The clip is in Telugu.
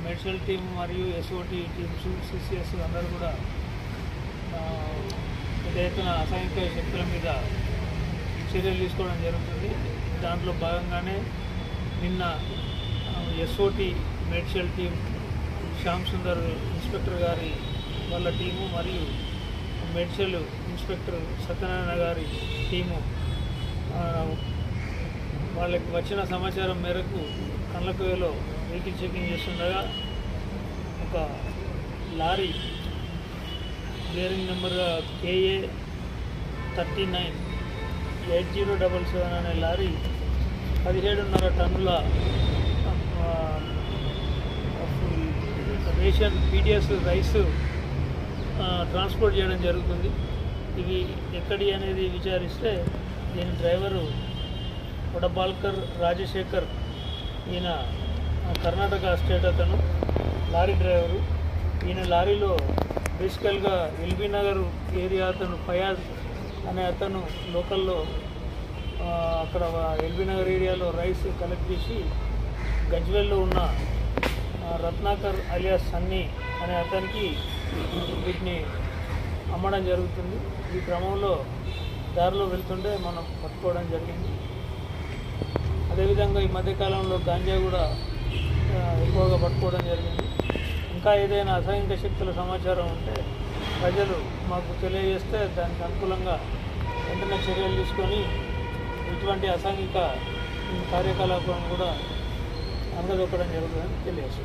మెడికల్ టీమ్ మరియు ఎస్ఓటి టీమ్స్ సిసిఎస్ అందరూ కూడా పెద్ద ఎత్తున అసాంఘిక శక్తుల మీద చర్యలు తీసుకోవడం జరుగుతుంది. దాంట్లో భాగంగానే నిన్న SOT medical team Shyam Sundar inspector గారి వాళ్ళ టీము మరియు మెడికల్ ఇన్స్పెక్టర్ సత్యనారాయణ గారి టీము వాళ్ళకి వచ్చిన సమాచారం మేరకు కండ్లకోయలో వెహికల్ చెకింగ్ చేస్తుండగా ఒక లారీ బేరింగ్ నెంబర్ KA 398077 అనే లారీ 17.5 టన్నుల రేషన్ PDS రైస్ ట్రాన్స్పోర్ట్ చేయడం జరుగుతుంది. ఇవి ఎక్కడి అనేది విచారిస్తే దీని డ్రైవరు వడబాల్కర్ రాజశేఖర్, ఈయన కర్ణాటక స్టేట్ అతను, లారీ డ్రైవరు. ఈయన లారీలో బేసికల్గా ఎల్బీ నగర్ ఏరియా అతను ఫయాజ్ అనే అతను లోకల్లో అక్కడ ఎల్బీ నగర్ ఏరియాలో రైస్ కలెక్ట్ చేసి గజ్వెల్లో ఉన్న రత్నాకర్ అలియాస్ సన్నీ అనే అతనికి వీటిని అమ్మడం జరుగుతుంది. ఈ క్రమంలో దారిలో వెళ్తుంటే మనం పట్టుకోవడం జరిగింది. అదేవిధంగా ఈ మధ్యకాలంలో గాంజా కూడా ఎక్కువగా పట్టుకోవడం జరిగింది. ఇంకా ఏదైనా అసాంఘిక శక్తుల సమాచారం ఉంటే ప్రజలు మాకు తెలియజేస్తే దానికి అనుకూలంగా వెంటనే చర్యలు తీసుకొని ఇటువంటి అసాంఘిక కార్యకలాపాలను కూడా అనగదొక్కడం జరుగుతుందని తెలియజేస్తుంది.